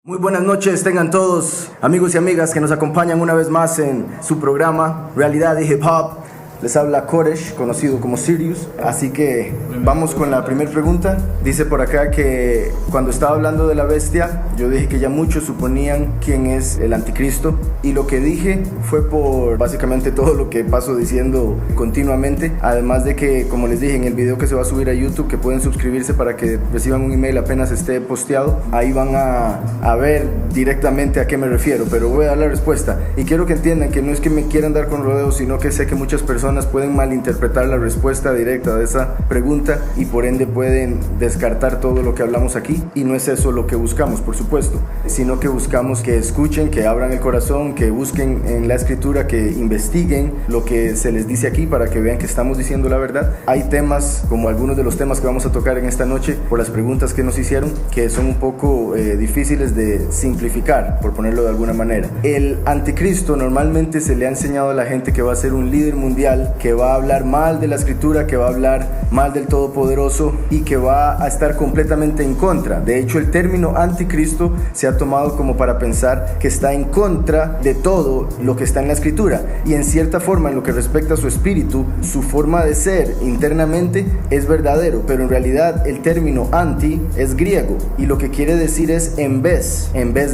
Muy buenas noches, tengan todos amigos y amigas que nos acompañan una vez más en su programa Realidad y Hip Hop. Les habla Koresh, conocido como Sirius. Así que vamos con la primera pregunta. Dice por acá que cuando estaba hablando de la bestia, yo dije que ya muchos suponían quién es el anticristo. Y lo que dije fue por básicamente todo lo que paso diciendo continuamente. Además de que, como les dije en el video que se va a subir a YouTube, que pueden suscribirse para que reciban un email apenas esté posteado. Ahí van a ver directamente a qué me refiero, pero voy a dar la respuesta. Y quiero que entiendan que no es que me quieran dar con rodeos, sino que sé que muchas personas pueden malinterpretar la respuesta directa de esa pregunta y por ende pueden descartar todo lo que hablamos aquí, y no es eso lo que buscamos, por supuesto, sino que buscamos que escuchen, que abran el corazón, que busquen en la escritura, que investiguen lo que se les dice aquí para que vean que estamos diciendo la verdad. Hay temas, como algunos de los temas que vamos a tocar en esta noche, por las preguntas que nos hicieron, que son un poco difíciles de simplificar, por ponerlo de alguna manera. El anticristo normalmente se le ha enseñado a la gente que va a ser un líder mundial, que va a hablar mal de la escritura, que va a hablar mal del Todopoderoso y que va a estar completamente en contra. De hecho, el término anticristo se ha tomado como para pensar que está en contra de todo lo que está en la escritura, y en cierta forma, en lo que respecta a su espíritu, su forma de ser internamente es verdadero, pero en realidad el término anti es griego y lo que quiere decir es en vez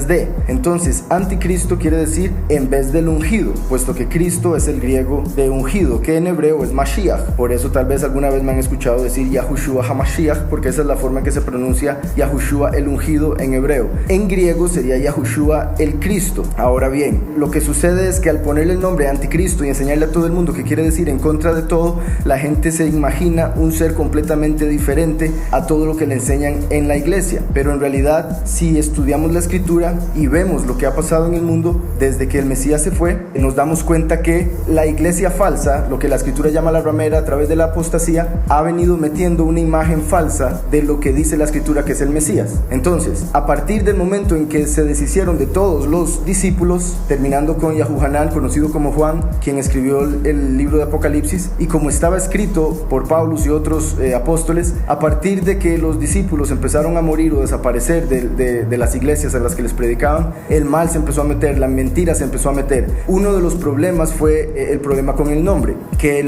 de. Entonces, anticristo quiere decir en vez del ungido, puesto que Cristo es el griego de ungido, que en hebreo es Mashiach. Por eso tal vez alguna vez me han escuchado decir Yahushua HaMashiach, porque esa es la forma en que se pronuncia Yahushua el ungido en hebreo. En griego sería Yahushua el Cristo. Ahora bien, lo que sucede es que al ponerle el nombre anticristo y enseñarle a todo el mundo que quiere decir en contra de todo, la gente se imagina un ser completamente diferente a todo lo que le enseñan en la iglesia. Pero en realidad, si estudiamos la escritura y vemos lo que ha pasado en el mundo desde que el Mesías se fue, nos damos cuenta que la iglesia falsa, lo que la escritura llama la ramera, a través de la apostasía, ha venido metiendo una imagen falsa de lo que dice la escritura que es el Mesías. Entonces, a partir del momento en que se deshicieron de todos los discípulos, terminando con Yahuhanan, conocido como Juan, quien escribió el libro de Apocalipsis, y como estaba escrito por Pablo y otros apóstoles, a partir de que los discípulos empezaron a morir o desaparecer de las iglesias a las que les predicaban, el mal se empezó a meter, la mentira se empezó a meter. Uno de los problemas fue el problema con el nombre, que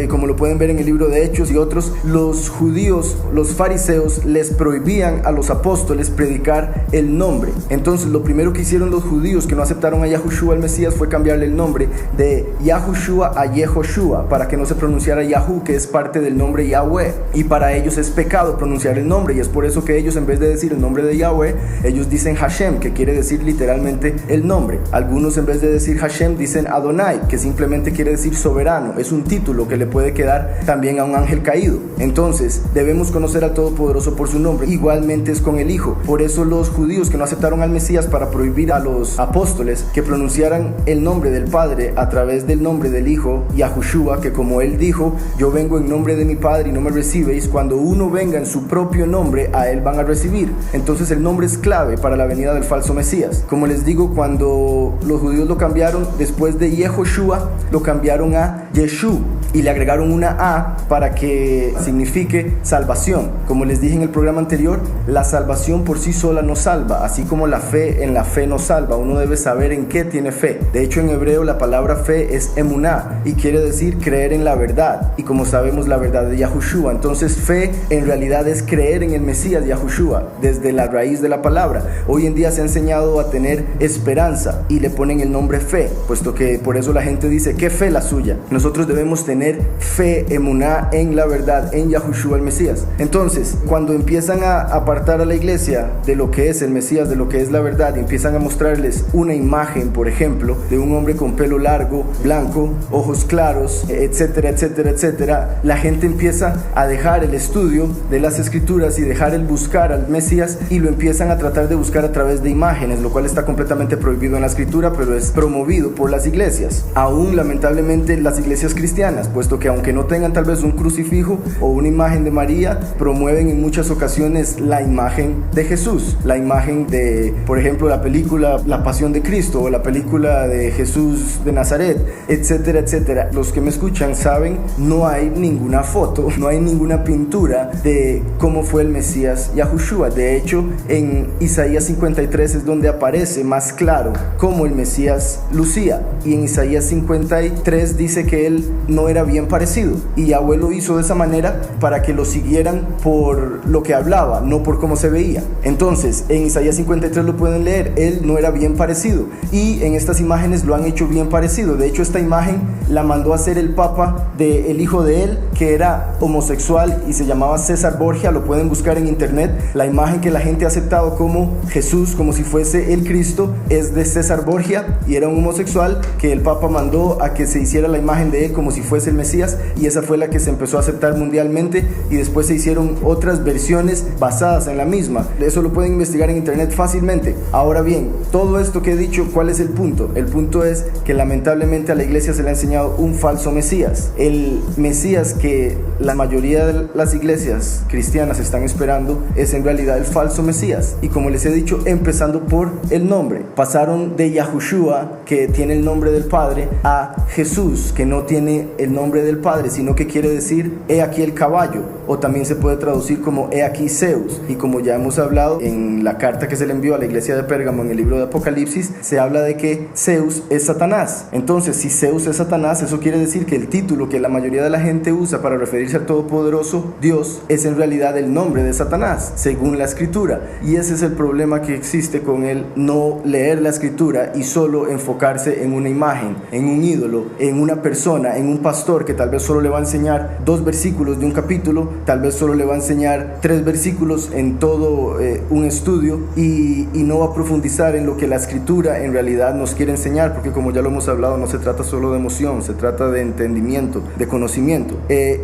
como lo pueden ver en el libro de Hechos y otros, los judíos, los fariseos, les prohibían a los apóstoles predicar el nombre. Entonces lo primero que hicieron los judíos que no aceptaron a Yahushua el Mesías fue cambiarle el nombre de Yahushua a Yehoshua, para que no se pronunciara Yahu, que es parte del nombre Yahweh, y para ellos es pecado pronunciar el nombre, y es por eso que ellos, en vez de decir el nombre de Yahweh, ellos dicen Hashem, que quiere decir literalmente el nombre. Algunos, en vez de decir Hashem, dicen Adonai, que simplemente quiere decir soberano. Es un título que le puede quedar también a un ángel caído. Entonces debemos conocer al Todopoderoso por su nombre. Igualmente es con el Hijo. Por eso los judíos que no aceptaron al Mesías, para prohibir a los apóstoles que pronunciaran el nombre del Padre a través del nombre del Hijo, Yahushua, que como él dijo, yo vengo en nombre de mi Padre y no me recibéis, cuando uno venga en su propio nombre, a él van a recibir. Entonces el nombre es clave para la venida del falso Mesías. Como les digo, cuando los judíos lo cambiaron, después de Yehoshua, lo cambiaron a Yeshu y le agregaron una A para que signifique salvación. Como les dije en el programa anterior, la salvación por sí sola no salva, así como la fe en la fe no salva. Uno debe saber en qué tiene fe. De hecho, en hebreo la palabra fe es emuná y quiere decir creer en la verdad, y como sabemos, la verdad de Yahushua. Entonces fe en realidad es creer en el Mesías Yahushua, desde la raíz de la palabra. Hoy en día se ha enseñado a tener esperanza y le ponen el nombre fe, puesto que por eso la gente dice, ¿qué fe la suya? Nosotros debemos tener fe, emuná, en la verdad, en Yahushua el Mesías. Entonces, cuando empiezan a apartar a la iglesia de lo que es el Mesías, de lo que es la verdad, y empiezan a mostrarles una imagen, por ejemplo, de un hombre con pelo largo, blanco, ojos claros, etcétera, etcétera, etcétera, la gente empieza a dejar el estudio de las escrituras y dejar el buscar al Mesías, y lo empiezan a tratar de buscar a través de imágenes, lo cual está completamente prohibido en la escritura, pero es promovido por las iglesias. Aún lamentablemente las iglesias iglesias cristianas, puesto que aunque no tengan tal vez un crucifijo o una imagen de María, promueven en muchas ocasiones la imagen de Jesús, la imagen de, por ejemplo, la película La Pasión de Cristo o la película de Jesús de Nazaret, etcétera, etcétera. Los que me escuchan saben, no hay ninguna foto, no hay ninguna pintura de cómo fue el Mesías Yahushua. De hecho, en Isaías 53 es donde aparece más claro cómo el Mesías lucía, y en Isaías 53 dice que él no era bien parecido, y Yahweh lo hizo de esa manera para que lo siguieran por lo que hablaba, no por cómo se veía. Entonces, en Isaías 53 lo pueden leer, él no era bien parecido, y en estas imágenes lo han hecho bien parecido. De hecho, esta imagen la mandó a hacer el papa del hijo de él, que era homosexual y se llamaba César Borgia. Lo pueden buscar en internet. La imagen que la gente ha aceptado como Jesús, como si fuese el Cristo, es de César Borgia, y era un homosexual que el papa mandó a que se hiciera la imagen de él como si fuese el Mesías, y esa fue la que se empezó a aceptar mundialmente, y después se hicieron otras versiones basadas en la misma. Eso lo pueden investigar en internet fácilmente. Ahora bien, todo esto que he dicho, ¿cuál es el punto? El punto es que lamentablemente a la iglesia se le ha enseñado un falso Mesías. El Mesías que la mayoría de las iglesias cristianas están esperando es en realidad el falso Mesías. Y como les he dicho, empezando por el nombre, pasaron de Yahushua, que tiene el nombre del Padre, a Jesús, que no tiene el nombre del Padre, sino que quiere decir he aquí el caballo, o también se puede traducir como he aquí Zeus. Y como ya hemos hablado en la carta que se le envió a la iglesia de Pérgamo en el libro de Apocalipsis, se habla de que Zeus es Satanás. Entonces, si Zeus es Satanás, eso quiere decir que el título que la mayoría de la gente usa para referirse al Todopoderoso Dios es en realidad el nombre de Satanás, según la Escritura. Y ese es el problema que existe con el no leer la Escritura y solo enfocarse en una imagen, en un ídolo, en una persona, en un pastor que tal vez solo le va a enseñar 2 versículos de un capítulo, tal vez solo le va a enseñar 3 versículos en todo un estudio, y no va a profundizar en lo que la Escritura en realidad nos quiere enseñar, porque como ya lo hemos hablado, no se trata solo de emoción, se trata de entendimiento, de conocimiento.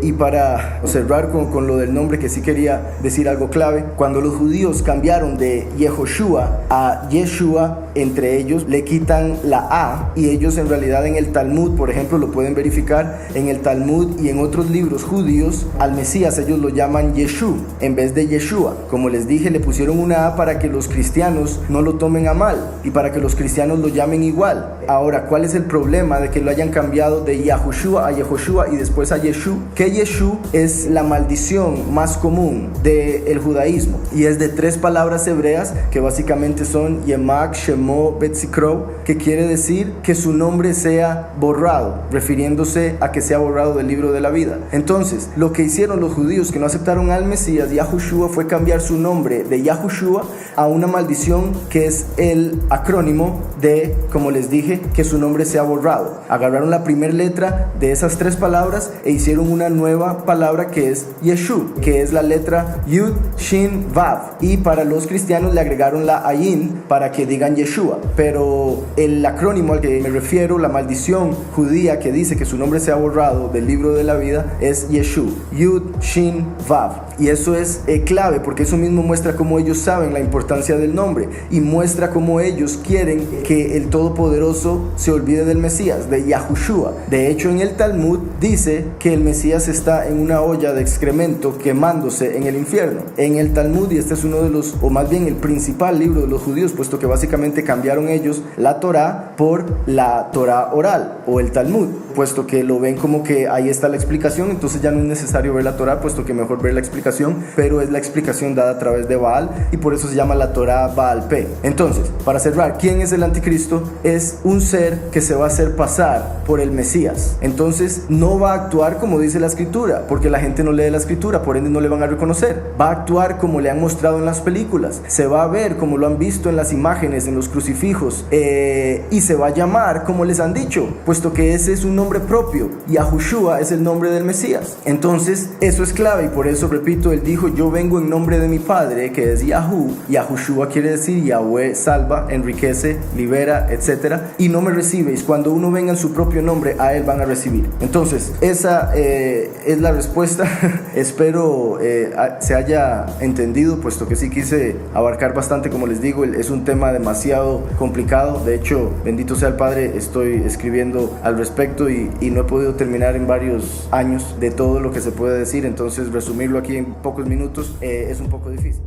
Y para cerrar con lo del nombre, que sí quería decir algo clave, cuando los judíos cambiaron de Yehoshua a Yeshua, entre ellos le quitan la A, y ellos en realidad en el Talmud, por ejemplo, lo pueden verificar en el Talmud y en otros libros judíos, al Mesías ellos lo llaman Yeshu en vez de Yeshua. Como les dije, le pusieron una A para que los cristianos no lo tomen a mal y para que los cristianos lo llamen igual. Ahora, ¿cuál es el problema de que lo hayan cambiado de Yahushua a Yehoshua y después a Yeshu? Que Yeshu es la maldición más común del judaísmo, y es de 3 palabras hebreas que básicamente son Yemak, Shemo, Betzikro, que quiere decir que su nombre sea borrado, refiriéndose a que sea borrado del libro de la vida. Entonces, lo que hicieron los judíos que no aceptaron al Mesías Yahushua fue cambiar su nombre de Yahushua a una maldición que es el acrónimo de, como les dije, que su nombre sea borrado. Agarraron la primera letra de esas 3 palabras e hicieron una nueva palabra que es Yeshu, que es la letra Yud, Shin, Vav, y para los cristianos le agregaron la Ayin para que digan Yeshua. Pero el acrónimo al que me refiero, la maldición judía que dice que su nombre sea borrado del libro de la vida, es Yeshu, Yud, Shin, Vav. Y eso es clave, porque eso mismo muestra cómo ellos saben la importancia del nombre, y muestra cómo ellos quieren que el Todopoderoso se olvide del Mesías, de Yahushua. De hecho, en el Talmud dice que el Mesías está en una olla de excremento quemándose en el infierno. En el Talmud, y este es uno de los, o más bien el principal libro de los judíos, puesto que básicamente cambiaron ellos la Torá por la Torá oral o el Talmud, puesto que lo ven como que ahí está la explicación. Entonces ya no es necesario ver la Torá, puesto que mejor ver la explicación, pero es la explicación dada a través de Baal, y por eso se llama la Torá Baal P. Entonces, para cerrar, ¿quién es el anticristo? Es un ser que se va a hacer pasar por el Mesías. Entonces no va a actuar como dice la Escritura, porque la gente no lee la Escritura, por ende no le van a reconocer. Va a actuar como le han mostrado en las películas, se va a ver como lo han visto en las imágenes, en los crucifijos, y se va a llamar como les han dicho, puesto que ese es un nombre propio. Yahushua es el nombre del Mesías. Entonces eso es clave, y por eso repito, él dijo: yo vengo en nombre de mi Padre, que es Yahu. Yahushua quiere decir Yahweh salva, enriquece, libera, etc. Y no me recibéis. Cuando uno venga en su propio nombre, a él van a recibir. Entonces esa es la respuesta. Espero se haya entendido, puesto que sí quise abarcar bastante. Como les digo, es un tema demasiado complicado. De hecho, bendito sea el Padre, estoy escribiendo al respecto minuto y no he podido terminar en varios años de todo lo que se puede decir, entonces resumirlo aquí en pocos minutos es un poco difícil.